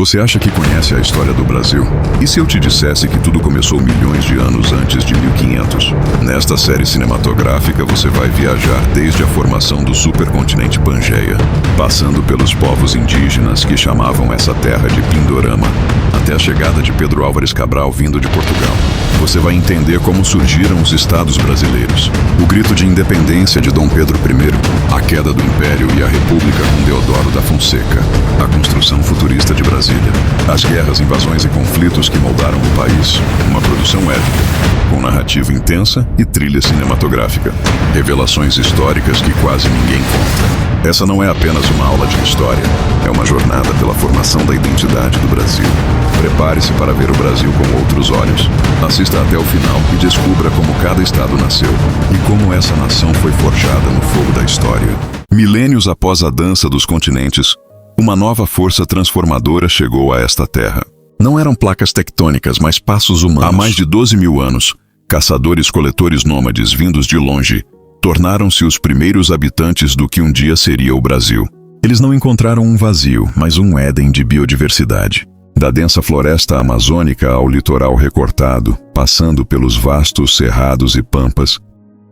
Você acha que conhece a história do Brasil? E se eu te dissesse que tudo começou milhões de anos antes de 1500? Nesta série cinematográfica você vai viajar desde a formação do supercontinente Pangeia, passando pelos povos indígenas que chamavam essa terra de Pindorama, até a chegada de Pedro Álvares Cabral vindo de Portugal. Você vai entender como surgiram os estados brasileiros, o grito de independência de Dom Pedro I, a queda do Império e a República com Deodoro da Fonseca, a construção futurista de Brasília, as guerras, invasões e conflitos que moldaram o país, uma produção épica, com narrativa intensa e trilha cinematográfica, revelações históricas que quase ninguém conta. Essa não é apenas uma aula de história, é uma jornada pela formação da identidade do Brasil. Prepare-se para ver o Brasil com outros olhos. Assista até o final e descubra como cada estado nasceu e como essa nação foi forjada no fogo da história. Milênios após a dança dos continentes, uma nova força transformadora chegou a esta terra. Não eram placas tectônicas, mas passos humanos. Há mais de 12 mil anos, caçadores-coletores nômades vindos de longe tornaram-se os primeiros habitantes do que um dia seria o Brasil. Eles não encontraram um vazio, mas um Éden de biodiversidade. Da densa floresta amazônica ao litoral recortado, passando pelos vastos cerrados e pampas,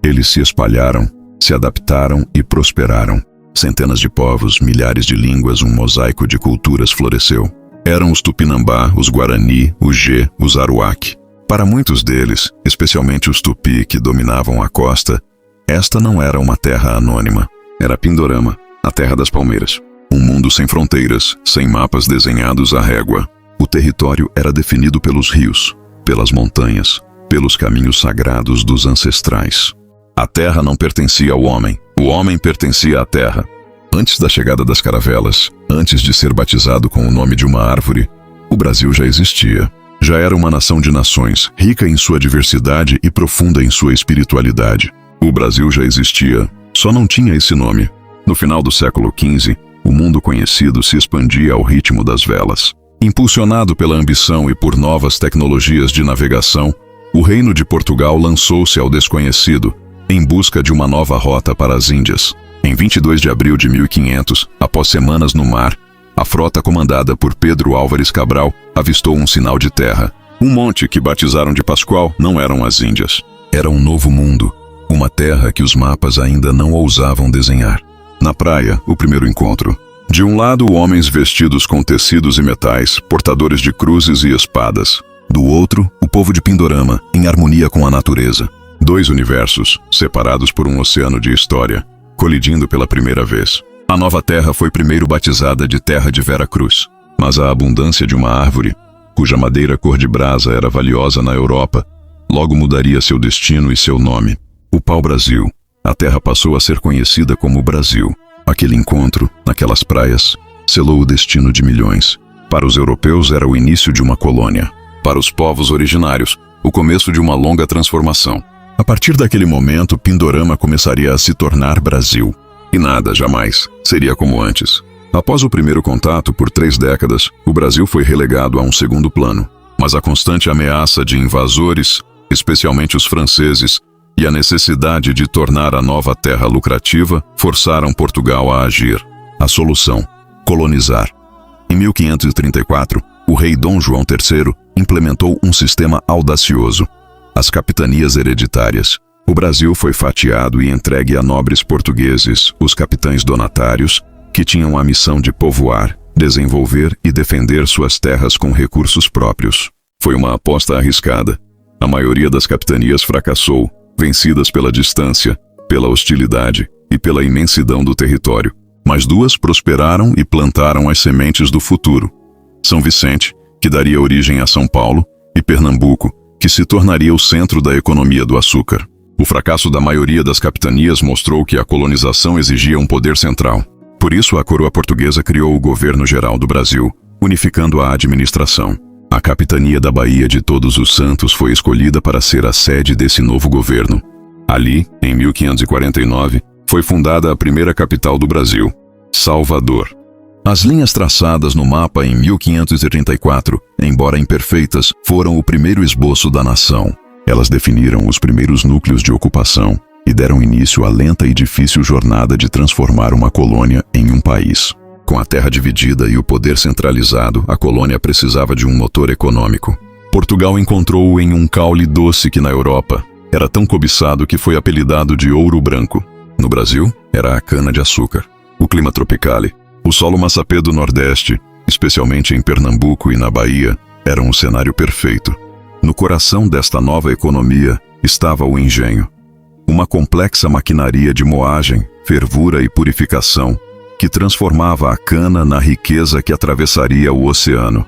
eles se espalharam, se adaptaram e prosperaram. Centenas de povos, milhares de línguas, um mosaico de culturas floresceu. Eram os Tupinambá, os Guarani, os Gê, os Aruac. Para muitos deles, especialmente os Tupi que dominavam a costa, esta não era uma terra anônima. Era Pindorama, a terra das palmeiras. Um mundo sem fronteiras, sem mapas desenhados à régua. O território era definido pelos rios, pelas montanhas, pelos caminhos sagrados dos ancestrais. A terra não pertencia ao homem, o homem pertencia à terra. Antes da chegada das caravelas, antes de ser batizado com o nome de uma árvore, o Brasil já existia. Já era uma nação de nações, rica em sua diversidade e profunda em sua espiritualidade. O Brasil já existia, só não tinha esse nome. No final do século XV, o mundo conhecido se expandia ao ritmo das velas. Impulsionado pela ambição e por novas tecnologias de navegação, o Reino de Portugal lançou-se ao desconhecido, em busca de uma nova rota para as Índias. Em 22 de abril de 1500, após semanas no mar, a frota comandada por Pedro Álvares Cabral avistou um sinal de terra. Um monte que batizaram de Pascoal não eram as Índias. Era um novo mundo, uma terra que os mapas ainda não ousavam desenhar. Na praia, o primeiro encontro. De um lado, homens vestidos com tecidos e metais, portadores de cruzes e espadas. Do outro, o povo de Pindorama, em harmonia com a natureza. Dois universos, separados por um oceano de história, colidindo pela primeira vez. A nova terra foi primeiro batizada de Terra de Vera Cruz, mas a abundância de uma árvore, cuja madeira cor de brasa era valiosa na Europa, logo mudaria seu destino e seu nome. O pau-brasil. A terra passou a ser conhecida como Brasil. Aquele encontro, naquelas praias, selou o destino de milhões. Para os europeus era o início de uma colônia. Para os povos originários, o começo de uma longa transformação. A partir daquele momento, Pindorama começaria a se tornar Brasil. E nada, jamais, seria como antes. Após o primeiro contato, por 3 décadas, o Brasil foi relegado a um segundo plano. Mas a constante ameaça de invasores, especialmente os franceses, e a necessidade de tornar a nova terra lucrativa, forçaram Portugal a agir. A solução: colonizar. Em 1534, o rei Dom João III implementou um sistema audacioso: as capitanias hereditárias. O Brasil foi fatiado e entregue a nobres portugueses, os capitães donatários, que tinham a missão de povoar, desenvolver e defender suas terras com recursos próprios. Foi uma aposta arriscada. A maioria das capitanias fracassou, vencidas pela distância, pela hostilidade e pela imensidão do território. Mas 2 prosperaram e plantaram as sementes do futuro. São Vicente, que daria origem a São Paulo, e Pernambuco, que se tornaria o centro da economia do açúcar. O fracasso da maioria das capitanias mostrou que a colonização exigia um poder central. Por isso, a coroa portuguesa criou o Governo Geral do Brasil, unificando a administração. A capitania da Baía de Todos os Santos foi escolhida para ser a sede desse novo governo. Ali, em 1549, foi fundada a primeira capital do Brasil, Salvador. As linhas traçadas no mapa em 1534, embora imperfeitas, foram o primeiro esboço da nação. Elas definiram os primeiros núcleos de ocupação e deram início à lenta e difícil jornada de transformar uma colônia em um país. Com a terra dividida e o poder centralizado, a colônia precisava de um motor econômico. Portugal encontrou-o em um caule doce que na Europa era tão cobiçado que foi apelidado de ouro branco. No Brasil, era a cana-de-açúcar. O clima tropicale, o solo massapê do Nordeste, especialmente em Pernambuco e na Bahia, eram o cenário perfeito. No coração desta nova economia estava o engenho. Uma complexa maquinaria de moagem, fervura e purificação que transformava a cana na riqueza que atravessaria o oceano.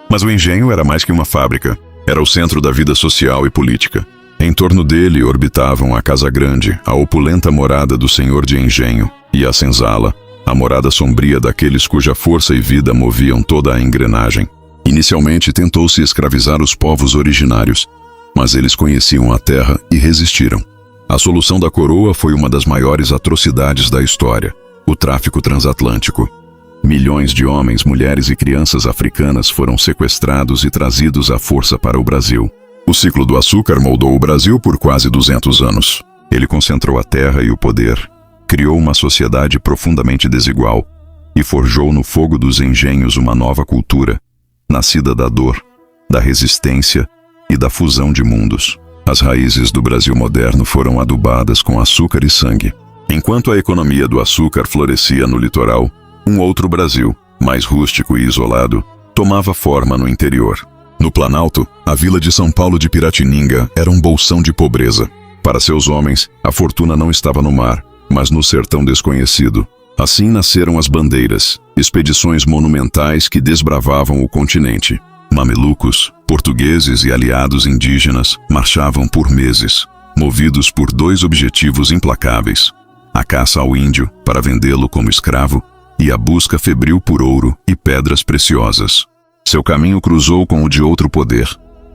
Mas o engenho era mais que uma fábrica. Era o centro da vida social e política. Em torno dele orbitavam a Casa Grande, a opulenta morada do senhor de engenho, e a senzala, a morada sombria daqueles cuja força e vida moviam toda a engrenagem. Inicialmente tentou-se escravizar os povos originários, mas eles conheciam a terra e resistiram. A solução da coroa foi uma das maiores atrocidades da história: o tráfico transatlântico. Milhões de homens, mulheres e crianças africanas foram sequestrados e trazidos à força para o Brasil. O ciclo do açúcar moldou o Brasil por quase 200 anos. Ele concentrou a terra e o poder, criou uma sociedade profundamente desigual e forjou no fogo dos engenhos uma nova cultura, nascida da dor, da resistência e da fusão de mundos. As raízes do Brasil moderno foram adubadas com açúcar e sangue. Enquanto a economia do açúcar florescia no litoral, um outro Brasil, mais rústico e isolado, tomava forma no interior. No Planalto, a vila de São Paulo de Piratininga era um bolsão de pobreza. Para seus homens, a fortuna não estava no mar, mas no sertão desconhecido. Assim nasceram as bandeiras, expedições monumentais que desbravavam o continente. Mamelucos, portugueses e aliados indígenas marchavam por meses, movidos por dois objetivos implacáveis: a caça ao índio, para vendê-lo como escravo, e a busca febril por ouro e pedras preciosas. Seu caminho cruzou com o de outro poder,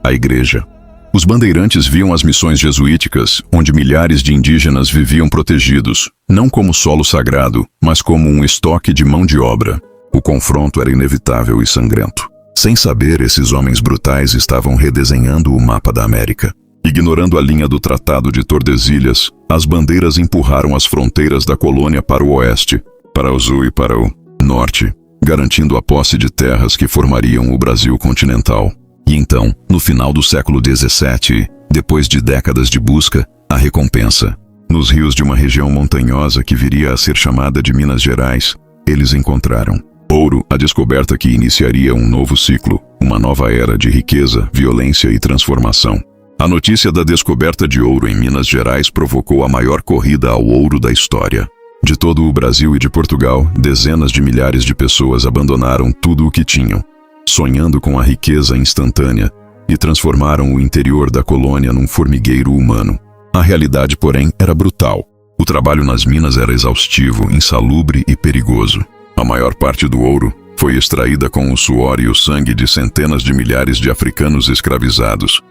a Igreja. Os bandeirantes viam as missões jesuíticas, onde milhares de indígenas viviam protegidos, não como solo sagrado, mas como um estoque de mão de obra. O confronto era inevitável e sangrento. Sem saber, esses homens brutais estavam redesenhando o mapa da América. Ignorando a linha do Tratado de Tordesilhas, as bandeiras empurraram as fronteiras da colônia para o oeste, para o sul e para o norte, garantindo a posse de terras que formariam o Brasil continental. E então, no final do século XVII, depois de décadas de busca, a recompensa. Nos rios de uma região montanhosa que viria a ser chamada de Minas Gerais, eles encontraram ouro, a descoberta que iniciaria um novo ciclo, uma nova era de riqueza, violência e transformação. A notícia da descoberta de ouro em Minas Gerais provocou a maior corrida ao ouro da história. De todo o Brasil e de Portugal, dezenas de milhares de pessoas abandonaram tudo o que tinham, sonhando com a riqueza instantânea, e transformaram o interior da colônia num formigueiro humano. A realidade, porém, era brutal. O trabalho nas minas era exaustivo, insalubre e perigoso. A maior parte do ouro foi extraída com o suor e o sangue de centenas de milhares de africanos escravizados,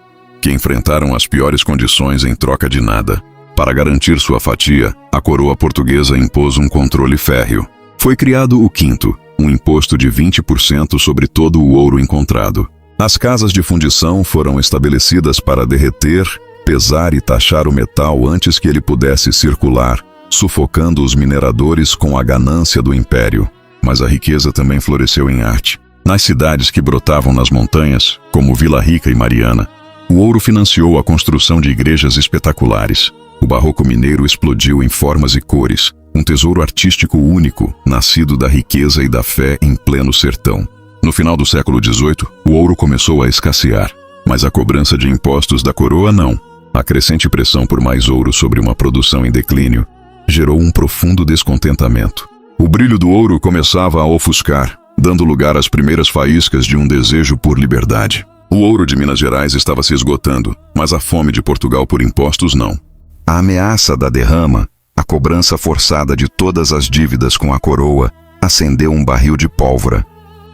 que enfrentaram as piores condições em troca de nada. Para garantir sua fatia, a coroa portuguesa impôs um controle férreo. Foi criado o quinto, um imposto de 20% sobre todo o ouro encontrado. As casas de fundição foram estabelecidas para derreter, pesar e taxar o metal antes que ele pudesse circular, sufocando os mineradores com a ganância do império. Mas a riqueza também floresceu em arte. Nas cidades que brotavam nas montanhas, como Vila Rica e Mariana, o ouro financiou a construção de igrejas espetaculares. O barroco mineiro explodiu em formas e cores, um tesouro artístico único, nascido da riqueza e da fé em pleno sertão. No final do século XVIII, o ouro começou a escassear, mas a cobrança de impostos da coroa não. A crescente pressão por mais ouro sobre uma produção em declínio gerou um profundo descontentamento. O brilho do ouro começava a ofuscar, dando lugar às primeiras faíscas de um desejo por liberdade. O ouro de Minas Gerais estava se esgotando, mas a fome de Portugal por impostos não. A ameaça da derrama, a cobrança forçada de todas as dívidas com a coroa, acendeu um barril de pólvora.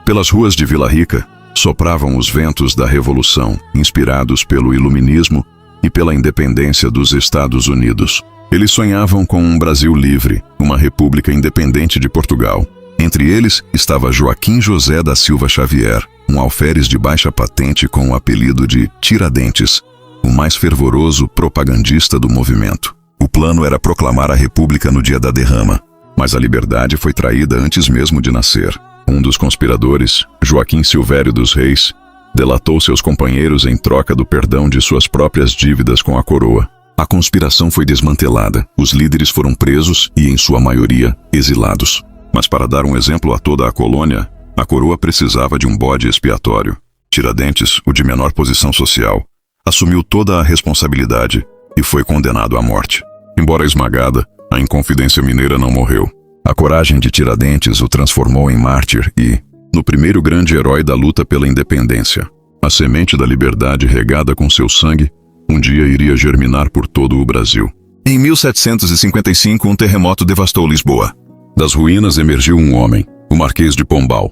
Pelas ruas de Vila Rica, sopravam os ventos da Revolução, inspirados pelo Iluminismo e pela independência dos Estados Unidos. Eles sonhavam com um Brasil livre, uma república independente de Portugal. Entre eles estava Joaquim José da Silva Xavier, um alferes de baixa patente com o apelido de Tiradentes, o mais fervoroso propagandista do movimento. O plano era proclamar a república no dia da derrama, Mas a liberdade foi traída antes mesmo de nascer. Um dos conspiradores, Joaquim Silvério dos Reis, delatou seus companheiros em troca do perdão de suas próprias dívidas com a coroa. A conspiração foi desmantelada, os líderes foram presos e, em sua maioria, exilados. Mas para dar um exemplo a toda a colônia, a coroa precisava de um bode expiatório. Tiradentes, o de menor posição social, assumiu toda a responsabilidade e foi condenado à morte. Embora esmagada, a Inconfidência Mineira não morreu. A coragem de Tiradentes o transformou em mártir e, no primeiro grande herói da luta pela independência, a semente da liberdade regada com seu sangue, um dia iria germinar por todo o Brasil. Em 1755, um terremoto devastou Lisboa. Das ruínas emergiu um homem, o Marquês de Pombal.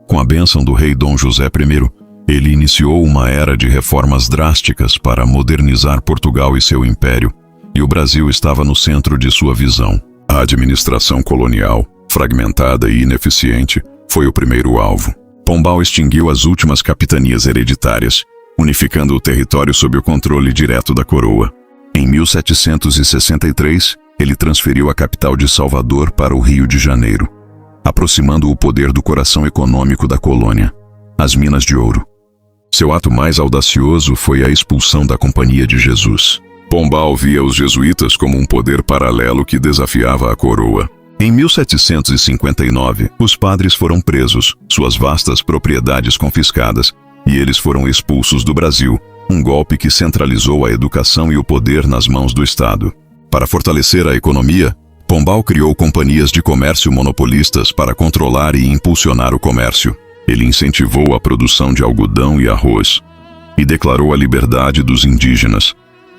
Com a bênção do rei Dom José I, ele iniciou uma era de reformas drásticas para modernizar Portugal e seu império, e o Brasil estava no centro de sua visão. A administração colonial, fragmentada e ineficiente, foi o primeiro alvo. Pombal extinguiu as últimas capitanias hereditárias, unificando o território sob o controle direto da coroa. Em 1763, ele transferiu a capital de Salvador para o Rio de Janeiro, aproximando o poder do coração econômico da colônia, as minas de ouro. Seu ato mais audacioso foi a expulsão da Companhia de Jesus. Pombal via os jesuítas como um poder paralelo que desafiava a coroa. Em 1759, os padres foram presos, suas vastas propriedades confiscadas, e eles foram expulsos do Brasil, um golpe que centralizou a educação e o poder nas mãos do Estado. Para fortalecer a economia, Pombal criou companhias de comércio monopolistas para controlar e impulsionar o comércio. Ele incentivou a produção de algodão e arroz e declarou a liberdade dos indígenas,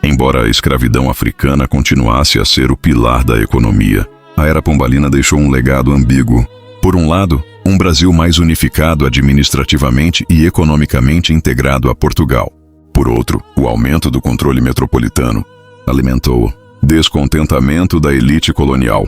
embora a escravidão africana continuasse a ser o pilar da economia. A era pombalina deixou um legado ambíguo. Por um lado, um Brasil mais unificado administrativamente e economicamente integrado a Portugal. Por outro, o aumento do controle metropolitano alimentou o descontentamento da elite colonial.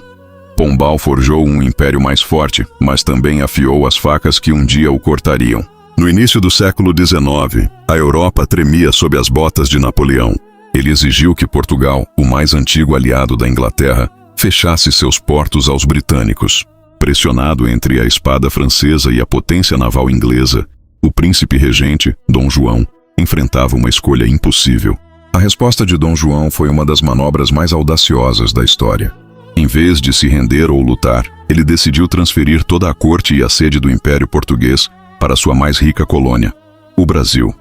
Pombal forjou um império mais forte, mas também afiou as facas que um dia o cortariam. No início do século XIX, a Europa tremia sob as botas de Napoleão. Ele exigiu que Portugal, o mais antigo aliado da Inglaterra, fechasse seus portos aos britânicos. Pressionado entre a espada francesa e a potência naval inglesa, o príncipe regente, Dom João, enfrentava uma escolha impossível. A resposta de Dom João foi uma das manobras mais audaciosas da história. Em vez de se render ou lutar, ele decidiu transferir toda a corte e a sede do Império Português para sua mais rica colônia, o Brasil.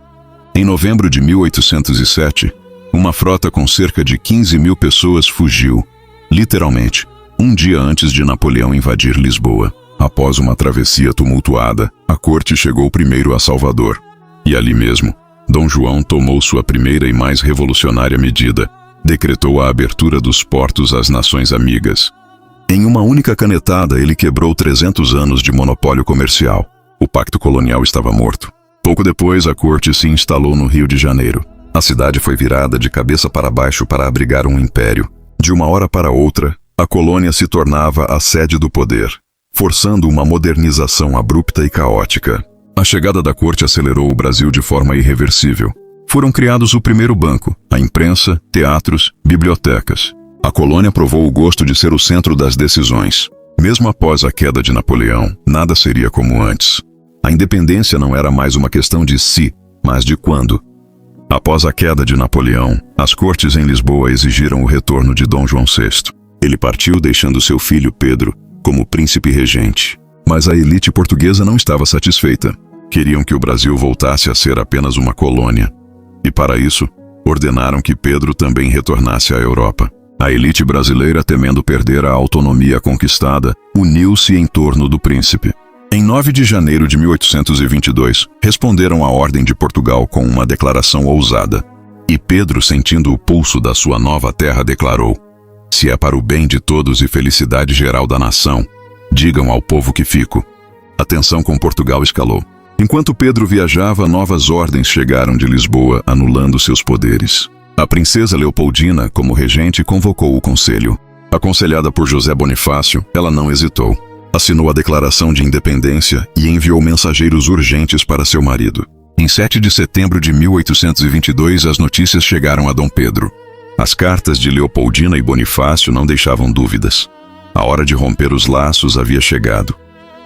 Em novembro de 1807, uma frota com cerca de 15.000 pessoas fugiu, literalmente, um dia antes de Napoleão invadir Lisboa. Após uma travessia tumultuada, a corte chegou primeiro a Salvador. E ali mesmo, Dom João tomou sua primeira e mais revolucionária medida: decretou a abertura dos portos às nações amigas. Em uma única canetada, ele quebrou 300 anos de monopólio comercial. O pacto colonial estava morto. Pouco depois, a corte se instalou no Rio de Janeiro. A cidade foi virada de cabeça para baixo para abrigar um império. De uma hora para outra, a colônia se tornava a sede do poder, forçando uma modernização abrupta e caótica. A chegada da corte acelerou o Brasil de forma irreversível. Foram criados o primeiro banco, a imprensa, teatros, bibliotecas. A colônia provou o gosto de ser o centro das decisões. Mesmo após a queda de Napoleão, nada seria como antes. A independência não era mais uma questão de se, mas de quando. Após a queda de Napoleão, as cortes em Lisboa exigiram o retorno de Dom João VI. Ele partiu deixando seu filho Pedro como príncipe regente. Mas a elite portuguesa não estava satisfeita. Queriam que o Brasil voltasse a ser apenas uma colônia. E para isso, ordenaram que Pedro também retornasse à Europa. A elite brasileira, temendo perder a autonomia conquistada, uniu-se em torno do príncipe. Em 9 de janeiro de 1822, responderam à Ordem de Portugal com uma declaração ousada. E Pedro, sentindo o pulso da sua nova terra, declarou: "Se é para o bem de todos e felicidade geral da nação, digam ao povo que fico." A tensão com Portugal escalou. Enquanto Pedro viajava, novas ordens chegaram de Lisboa, anulando seus poderes. A princesa Leopoldina, como regente, convocou o conselho. Aconselhada por José Bonifácio, ela não hesitou. Assinou a Declaração de Independência e enviou mensageiros urgentes para seu marido. Em 7 de setembro de 1822, as notícias chegaram a Dom Pedro. As cartas de Leopoldina e Bonifácio não deixavam dúvidas. A hora de romper os laços havia chegado.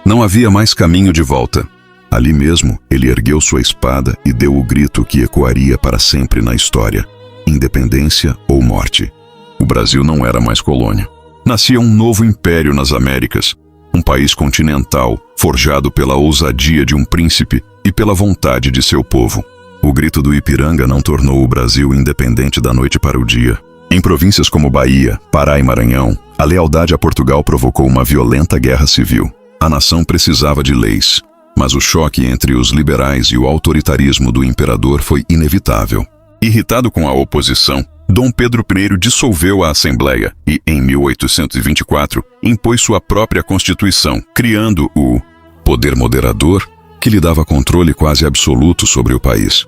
Não havia mais caminho de volta. Ali mesmo, ele ergueu sua espada e deu o grito que ecoaria para sempre na história: independência ou morte. O Brasil não era mais colônia. Nascia um novo império nas Américas, um país continental, forjado pela ousadia de um príncipe e pela vontade de seu povo. O grito do Ipiranga não tornou o Brasil independente da noite para o dia. Em províncias como Bahia, Pará e Maranhão, a lealdade a Portugal provocou uma violenta guerra civil. A nação precisava de leis, mas o choque entre os liberais e o autoritarismo do imperador foi inevitável. Irritado com a oposição, Dom Pedro I dissolveu a Assembleia e, em 1824, impôs sua própria Constituição, criando o poder moderador, que lhe dava controle quase absoluto sobre o país.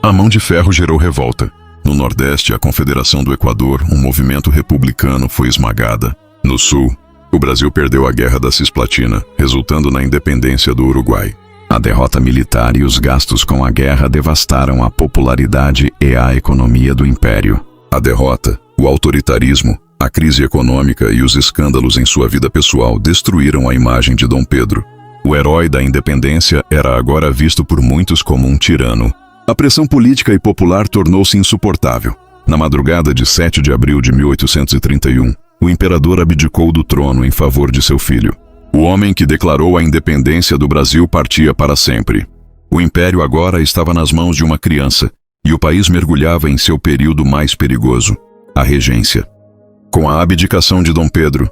A Mão de Ferro gerou revolta. No Nordeste, a Confederação do Equador, um movimento republicano, foi esmagada. No Sul, o Brasil perdeu a Guerra da Cisplatina, resultando na independência do Uruguai. A derrota militar e os gastos com a guerra devastaram a popularidade e a economia do Império. A derrota, o autoritarismo, a crise econômica e os escândalos em sua vida pessoal destruíram a imagem de Dom Pedro. O herói da independência era agora visto por muitos como um tirano. A pressão política e popular tornou-se insuportável. Na madrugada de 7 de abril de 1831, o imperador abdicou do trono em favor de seu filho. O homem que declarou a independência do Brasil partia para sempre. O império agora estava nas mãos de uma criança, e o país mergulhava em seu período mais perigoso, a regência. Com a abdicação de Dom Pedro,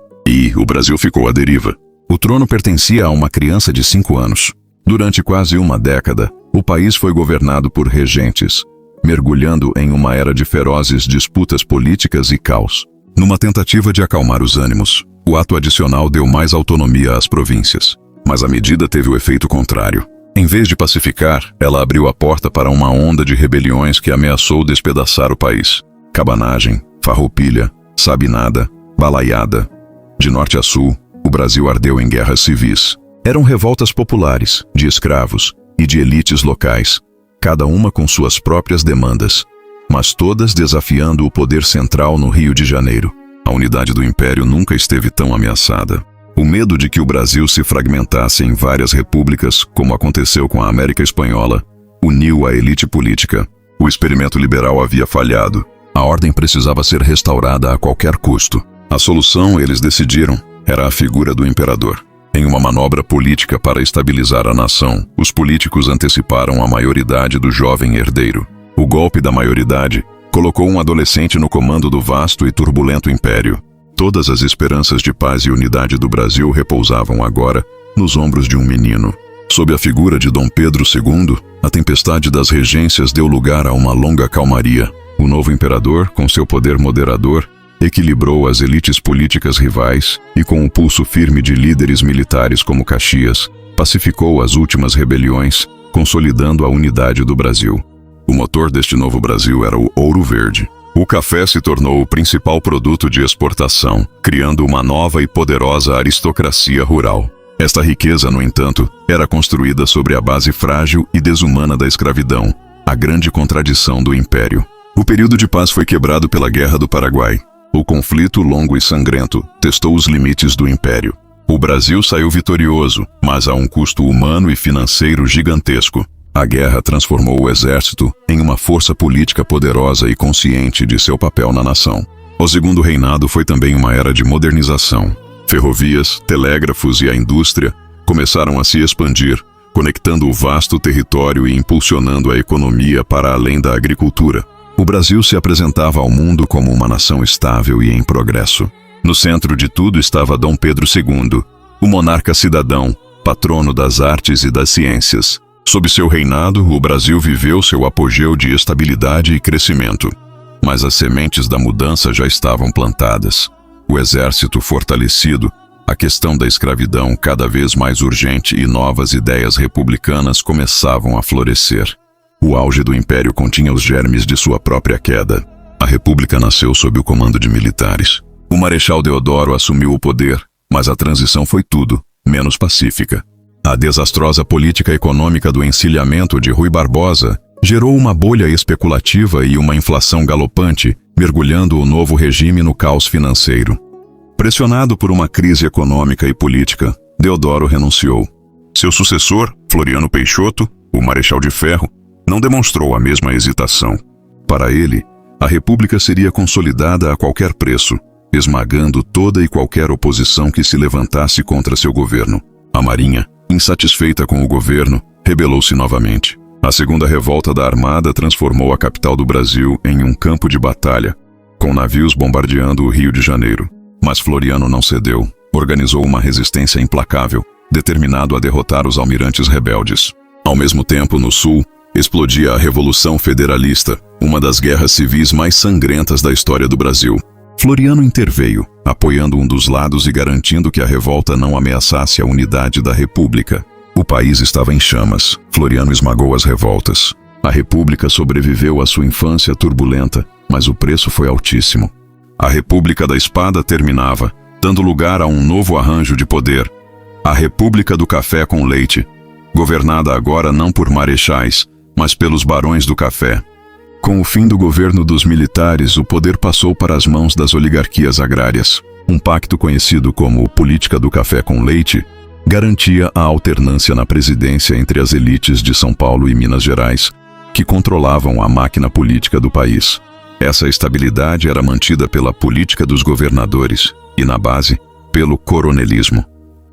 o Brasil ficou à deriva. O trono pertencia a uma criança de 5 anos. Durante quase uma década, o país foi governado por regentes, mergulhando em uma era de ferozes disputas políticas e caos. Numa tentativa de acalmar os ânimos, o ato adicional deu mais autonomia às províncias. Mas a medida teve o efeito contrário. Em vez de pacificar, ela abriu a porta para uma onda de rebeliões que ameaçou despedaçar o país. Cabanagem, farroupilha, sabinada, balaiada. De norte a sul, o Brasil ardeu em guerras civis. Eram revoltas populares, de escravos e de elites locais, cada uma com suas próprias demandas, mas todas desafiando o poder central no Rio de Janeiro. A unidade do Império nunca esteve tão ameaçada. O medo de que o Brasil se fragmentasse em várias repúblicas, como aconteceu com a América Espanhola, uniu a elite política. O experimento liberal havia falhado. A ordem precisava ser restaurada a qualquer custo. A solução, eles decidiram, era a figura do imperador. Em uma manobra política para estabilizar a nação, os políticos anteciparam a maioridade do jovem herdeiro. O golpe da maioridade colocou um adolescente no comando do vasto e turbulento império. Todas as esperanças de paz e unidade do Brasil repousavam agora nos ombros de um menino. Sob a figura de Dom Pedro II, a tempestade das regências deu lugar a uma longa calmaria. O novo imperador, com seu poder moderador, equilibrou as elites políticas rivais e, com o pulso firme de líderes militares como Caxias, pacificou as últimas rebeliões, consolidando a unidade do Brasil. O motor deste novo Brasil era o ouro verde. O café se tornou o principal produto de exportação, criando uma nova e poderosa aristocracia rural. Esta riqueza, no entanto, era construída sobre a base frágil e desumana da escravidão, a grande contradição do Império. O período de paz foi quebrado pela Guerra do Paraguai. O conflito longo e sangrento testou os limites do Império. O Brasil saiu vitorioso, mas a um custo humano e financeiro gigantesco. A guerra transformou o exército em uma força política poderosa e consciente de seu papel na nação. O segundo reinado foi também uma era de modernização. Ferrovias, telégrafos e a indústria começaram a se expandir, conectando o vasto território e impulsionando a economia para além da agricultura. O Brasil se apresentava ao mundo como uma nação estável e em progresso. No centro de tudo estava Dom Pedro II, o monarca cidadão, patrono das artes e das ciências. Sob seu reinado, o Brasil viveu seu apogeu de estabilidade e crescimento. Mas as sementes da mudança já estavam plantadas. O exército fortalecido, a questão da escravidão cada vez mais urgente e novas ideias republicanas começavam a florescer. O auge do Império continha os germes de sua própria queda. A República nasceu sob o comando de militares. O Marechal Deodoro assumiu o poder, mas a transição foi tudo, menos pacífica. A desastrosa política econômica do encilhamento de Rui Barbosa gerou uma bolha especulativa e uma inflação galopante, mergulhando o novo regime no caos financeiro. Pressionado por uma crise econômica e política, Deodoro renunciou. Seu sucessor, Floriano Peixoto, o Marechal de Ferro, não demonstrou a mesma hesitação. Para ele, a República seria consolidada a qualquer preço, esmagando toda e qualquer oposição que se levantasse contra seu governo. A Marinha, insatisfeita com o governo, rebelou-se novamente. A segunda revolta da Armada transformou a capital do Brasil em um campo de batalha, com navios bombardeando o Rio de Janeiro. Mas Floriano não cedeu. Organizou uma resistência implacável, determinado a derrotar os almirantes rebeldes. Ao mesmo tempo, no sul, explodia a Revolução Federalista, uma das guerras civis mais sangrentas da história do Brasil. Floriano interveio, apoiando um dos lados e garantindo que a revolta não ameaçasse a unidade da República. O país estava em chamas. Floriano esmagou as revoltas. A República sobreviveu à sua infância turbulenta, mas o preço foi altíssimo. A República da Espada terminava, dando lugar a um novo arranjo de poder. A República do Café com Leite, governada agora não por marechais, mas pelos barões do café. Com o fim do governo dos militares, o poder passou para as mãos das oligarquias agrárias. Um pacto conhecido como Política do Café com Leite garantia a alternância na presidência entre as elites de São Paulo e Minas Gerais, que controlavam a máquina política do país. Essa estabilidade era mantida pela política dos governadores e, na base, pelo coronelismo.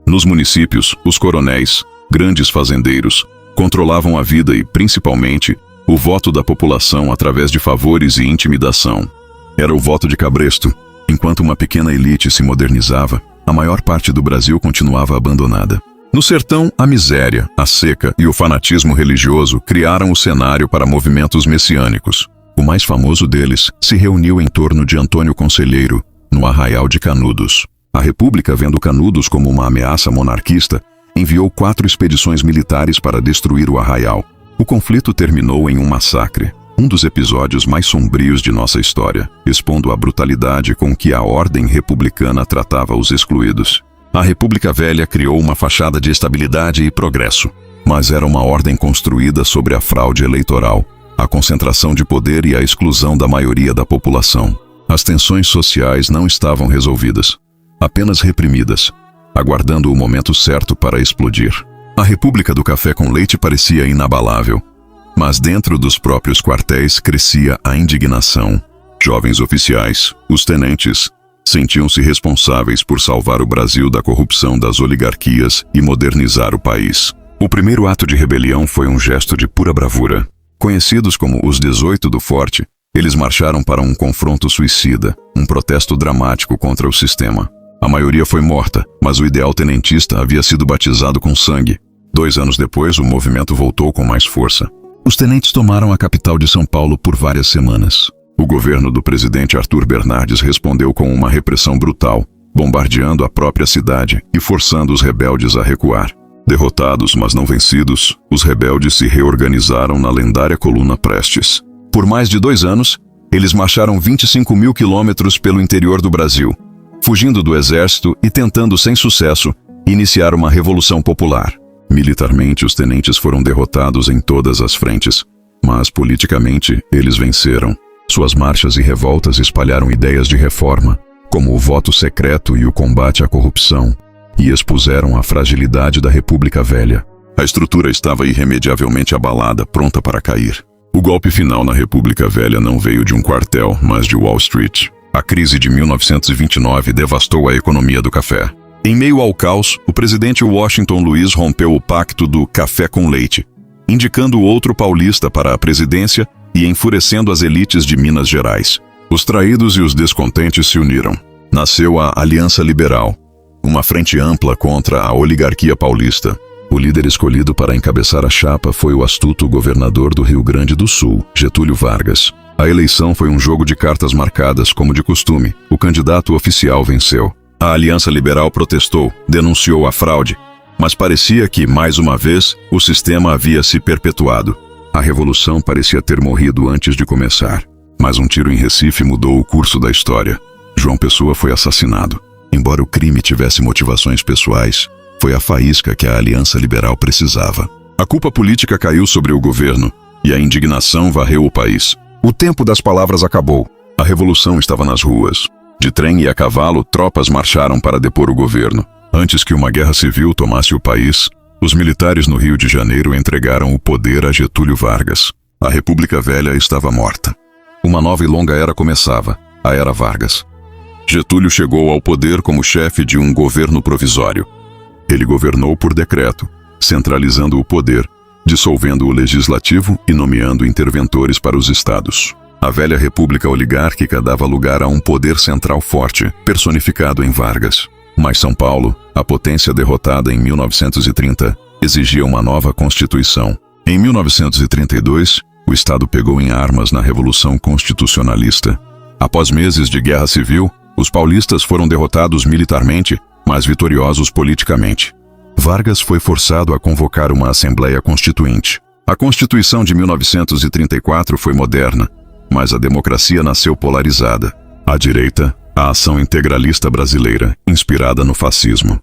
Nos municípios, os coronéis, grandes fazendeiros, controlavam a vida e, principalmente, o voto da população através de favores e intimidação. Era o voto de cabresto. Enquanto uma pequena elite se modernizava, a maior parte do Brasil continuava abandonada. No sertão, a miséria, a seca e o fanatismo religioso criaram o cenário para movimentos messiânicos. O mais famoso deles se reuniu em torno de Antônio Conselheiro, no Arraial de Canudos. A República, vendo Canudos como uma ameaça monarquista, enviou 4 expedições militares para destruir o arraial. O conflito terminou em um massacre, um dos episódios mais sombrios de nossa história, expondo a brutalidade com que a ordem republicana tratava os excluídos. A República Velha criou uma fachada de estabilidade e progresso, mas era uma ordem construída sobre a fraude eleitoral, a concentração de poder e a exclusão da maioria da população. As tensões sociais não estavam resolvidas, apenas reprimidas, aguardando o momento certo para explodir. A República do Café com Leite parecia inabalável, mas dentro dos próprios quartéis crescia a indignação. Jovens oficiais, os tenentes, sentiam-se responsáveis por salvar o Brasil da corrupção das oligarquias e modernizar o país. O primeiro ato de rebelião foi um gesto de pura bravura. Conhecidos como os 18 do Forte, eles marcharam para um confronto suicida, um protesto dramático contra o sistema. A maioria foi morta, mas o ideal tenentista havia sido batizado com sangue. 2 anos depois, o movimento voltou com mais força. Os tenentes tomaram a capital de São Paulo por várias semanas. O governo do presidente Arthur Bernardes respondeu com uma repressão brutal, bombardeando a própria cidade e forçando os rebeldes a recuar. Derrotados, mas não vencidos, os rebeldes se reorganizaram na lendária Coluna Prestes. Por mais de 2 anos, eles marcharam 25 mil quilômetros pelo interior do Brasil, fugindo do exército e tentando, sem sucesso, iniciar uma revolução popular. Militarmente, os tenentes foram derrotados em todas as frentes, mas politicamente, eles venceram. Suas marchas e revoltas espalharam ideias de reforma, como o voto secreto e o combate à corrupção, e expuseram a fragilidade da República Velha. A estrutura estava irremediavelmente abalada, pronta para cair. O golpe final na República Velha não veio de um quartel, mas de Wall Street. A crise de 1929 devastou a economia do café. Em meio ao caos, o presidente Washington Luiz rompeu o pacto do café com leite, indicando outro paulista para a presidência e enfurecendo as elites de Minas Gerais. Os traídos e os descontentes se uniram. Nasceu a Aliança Liberal, uma frente ampla contra a oligarquia paulista. O líder escolhido para encabeçar a chapa foi o astuto governador do Rio Grande do Sul, Getúlio Vargas. A eleição foi um jogo de cartas marcadas, como de costume. O candidato oficial venceu. A Aliança Liberal protestou, denunciou a fraude, mas parecia que, mais uma vez, o sistema havia se perpetuado. A revolução parecia ter morrido antes de começar, mas um tiro em Recife mudou o curso da história. João Pessoa foi assassinado. Embora o crime tivesse motivações pessoais, foi a faísca que a Aliança Liberal precisava. A culpa política caiu sobre o governo e a indignação varreu o país. O tempo das palavras acabou. A revolução estava nas ruas. De trem e a cavalo, tropas marcharam para depor o governo. Antes que uma guerra civil tomasse o país, os militares no Rio de Janeiro entregaram o poder a Getúlio Vargas. A República Velha estava morta. Uma nova e longa era começava, a Era Vargas. Getúlio chegou ao poder como chefe de um governo provisório. Ele governou por decreto, centralizando o poder, dissolvendo o legislativo e nomeando interventores para os estados. A velha república oligárquica dava lugar a um poder central forte, personificado em Vargas. Mas São Paulo, a potência derrotada em 1930, exigia uma nova Constituição. Em 1932, o Estado pegou em armas na Revolução Constitucionalista. Após meses de guerra civil, os paulistas foram derrotados militarmente, mas vitoriosos politicamente. Vargas foi forçado a convocar uma Assembleia Constituinte. A Constituição de 1934 foi moderna, mas a democracia nasceu polarizada. À direita, a Ação Integralista Brasileira, inspirada no fascismo.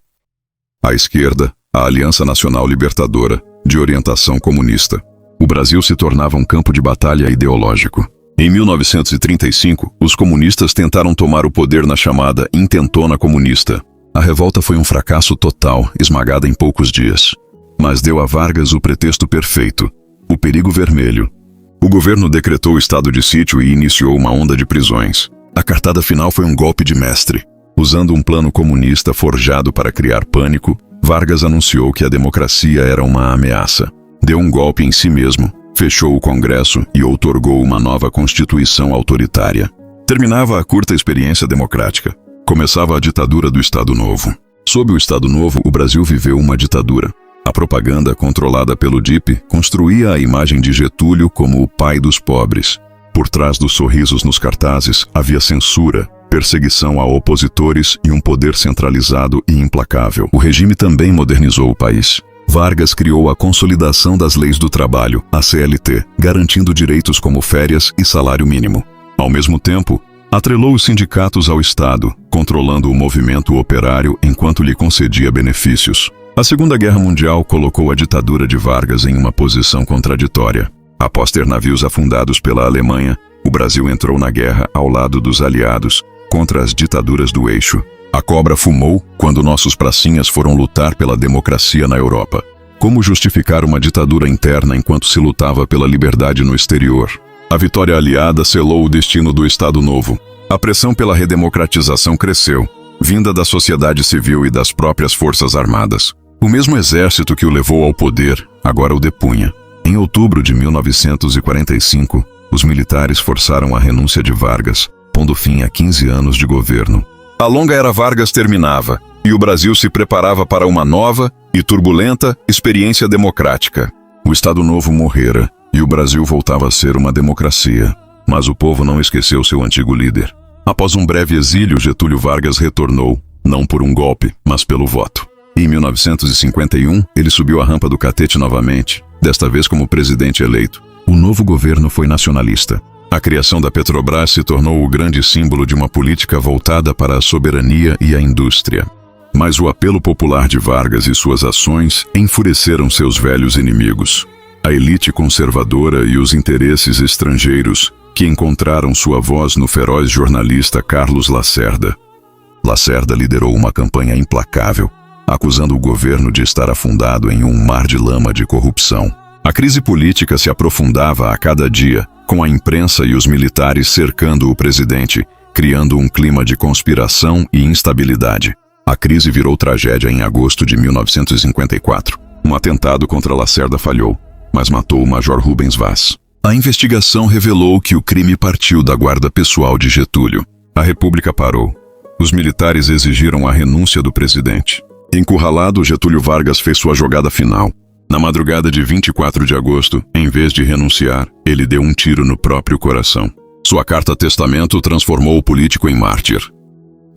À esquerda, a Aliança Nacional Libertadora, de orientação comunista. O Brasil se tornava um campo de batalha ideológico. Em 1935, os comunistas tentaram tomar o poder na chamada Intentona Comunista. A revolta foi um fracasso total, esmagada em poucos dias. Mas deu a Vargas o pretexto perfeito: o perigo vermelho. O governo decretou estado de sítio e iniciou uma onda de prisões. A cartada final foi um golpe de mestre. Usando um plano comunista forjado para criar pânico, Vargas anunciou que a democracia era uma ameaça. Deu um golpe em si mesmo, fechou o Congresso e outorgou uma nova Constituição autoritária. Terminava a curta experiência democrática. Começava a ditadura do Estado Novo. Sob o Estado Novo, o Brasil viveu uma ditadura. A propaganda, controlada pelo DIP, construía a imagem de Getúlio como o pai dos pobres. Por trás dos sorrisos nos cartazes, havia censura, perseguição a opositores e um poder centralizado e implacável. O regime também modernizou o país. Vargas criou a Consolidação das Leis do Trabalho, a CLT, garantindo direitos como férias e salário mínimo. Ao mesmo tempo, atrelou os sindicatos ao Estado, controlando o movimento operário enquanto lhe concedia benefícios. A Segunda Guerra Mundial colocou a ditadura de Vargas em uma posição contraditória. Após ter navios afundados pela Alemanha, o Brasil entrou na guerra ao lado dos aliados, contra as ditaduras do eixo. A cobra fumou quando nossos pracinhas foram lutar pela democracia na Europa. Como justificar uma ditadura interna enquanto se lutava pela liberdade no exterior? A vitória aliada selou o destino do Estado Novo. A pressão pela redemocratização cresceu, vinda da sociedade civil e das próprias forças armadas. O mesmo exército que o levou ao poder, agora o depunha. Em outubro de 1945, os militares forçaram a renúncia de Vargas, pondo fim a 15 anos de governo. A longa era Vargas terminava, e o Brasil se preparava para uma nova e turbulenta experiência democrática. O Estado Novo morrera, e o Brasil voltava a ser uma democracia. Mas o povo não esqueceu seu antigo líder. Após um breve exílio, Getúlio Vargas retornou, não por um golpe, mas pelo voto. Em 1951, ele subiu a rampa do catete novamente, desta vez como presidente eleito. O novo governo foi nacionalista. A criação da Petrobras se tornou o grande símbolo de uma política voltada para a soberania e a indústria. Mas o apelo popular de Vargas e suas ações enfureceram seus velhos inimigos. A elite conservadora e os interesses estrangeiros, que encontraram sua voz no feroz jornalista Carlos Lacerda. Lacerda liderou uma campanha implacável, acusando o governo de estar afundado em um mar de lama de corrupção. A crise política se aprofundava a cada dia, com a imprensa e os militares cercando o presidente, criando um clima de conspiração e instabilidade. A crise virou tragédia em agosto de 1954. Um atentado contra Lacerda falhou, mas matou o Major Rubens Vaz. A investigação revelou que o crime partiu da guarda pessoal de Getúlio. A República parou. Os militares exigiram a renúncia do presidente. Encurralado, Getúlio Vargas fez sua jogada final. Na madrugada de 24 de agosto, em vez de renunciar, ele deu um tiro no próprio coração. Sua carta-testamento transformou o político em mártir.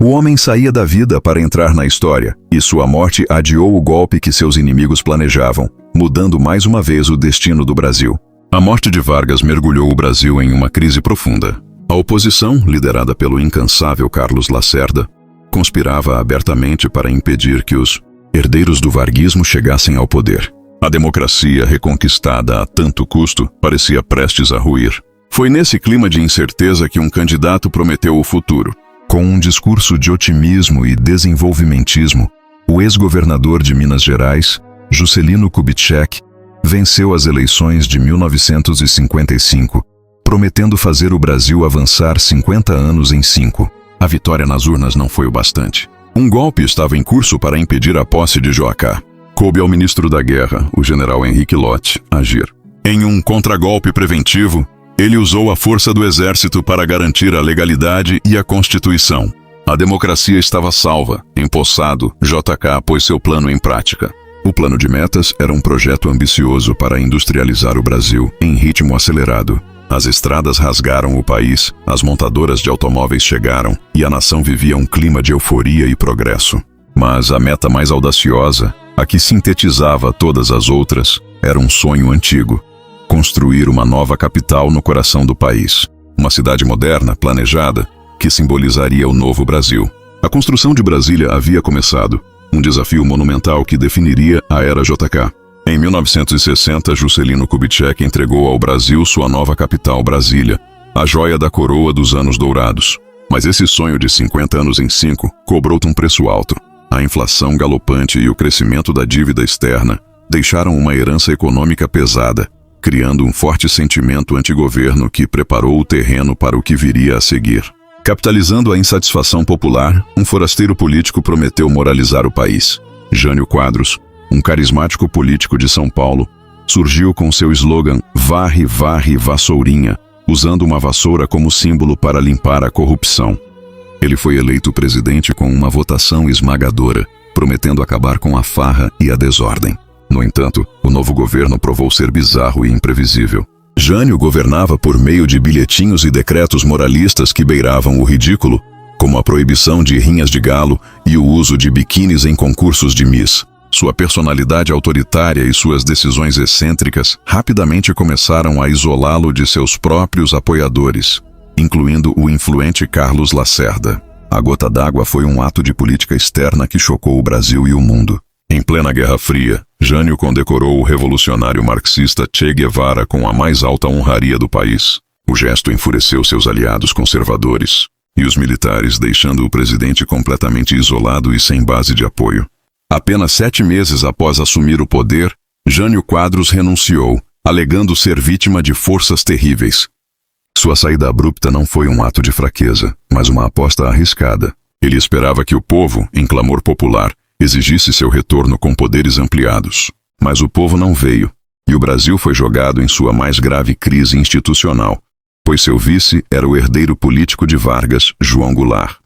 O homem saía da vida para entrar na história, e sua morte adiou o golpe que seus inimigos planejavam, mudando mais uma vez o destino do Brasil. A morte de Vargas mergulhou o Brasil em uma crise profunda. A oposição, liderada pelo incansável Carlos Lacerda, conspirava abertamente para impedir que os herdeiros do varguismo chegassem ao poder. A democracia, reconquistada a tanto custo, parecia prestes a ruir. Foi nesse clima de incerteza que um candidato prometeu o futuro. Com um discurso de otimismo e desenvolvimentismo, o ex-governador de Minas Gerais, Juscelino Kubitschek, venceu as eleições de 1955, prometendo fazer o Brasil avançar 50 anos em 5. A vitória nas urnas não foi o bastante. Um golpe estava em curso para impedir a posse de Joacá. Coube ao ministro da Guerra, o general Henrique Lott, agir. Em um contragolpe preventivo, ele usou a força do exército para garantir a legalidade e a Constituição. A democracia estava salva. Empossado, JK pôs seu plano em prática. O plano de metas era um projeto ambicioso para industrializar o Brasil em ritmo acelerado. As estradas rasgaram o país, as montadoras de automóveis chegaram e a nação vivia um clima de euforia e progresso. Mas a meta mais audaciosa, a que sintetizava todas as outras, era um sonho antigo: construir uma nova capital no coração do país. Uma cidade moderna, planejada, que simbolizaria o novo Brasil. A construção de Brasília havia começado, um desafio monumental que definiria a era JK. Em 1960, Juscelino Kubitschek entregou ao Brasil sua nova capital, Brasília, a joia da coroa dos anos dourados. Mas esse sonho de 50 anos em 5 cobrou um preço alto. A inflação galopante e o crescimento da dívida externa deixaram uma herança econômica pesada, criando um forte sentimento antigoverno que preparou o terreno para o que viria a seguir. Capitalizando a insatisfação popular, um forasteiro político prometeu moralizar o país. Jânio Quadros, um carismático político de São Paulo, surgiu com seu slogan "Varre, varre, vassourinha", usando uma vassoura como símbolo para limpar a corrupção. Ele foi eleito presidente com uma votação esmagadora, prometendo acabar com a farra e a desordem. No entanto, o novo governo provou ser bizarro e imprevisível. Jânio governava por meio de bilhetinhos e decretos moralistas que beiravam o ridículo, como a proibição de rinhas de galo e o uso de biquínis em concursos de Miss. Sua personalidade autoritária e suas decisões excêntricas rapidamente começaram a isolá-lo de seus próprios apoiadores, incluindo o influente Carlos Lacerda. A gota d'água foi um ato de política externa que chocou o Brasil e o mundo. Em plena Guerra Fria, Jânio condecorou o revolucionário marxista Che Guevara com a mais alta honraria do país. O gesto enfureceu seus aliados conservadores e os militares, deixando o presidente completamente isolado e sem base de apoio. Apenas 7 meses após assumir o poder, Jânio Quadros renunciou, alegando ser vítima de forças terríveis. Sua saída abrupta não foi um ato de fraqueza, mas uma aposta arriscada. Ele esperava que o povo, em clamor popular, exigisse seu retorno com poderes ampliados. Mas o povo não veio, e o Brasil foi jogado em sua mais grave crise institucional, pois seu vice era o herdeiro político de Vargas, João Goulart.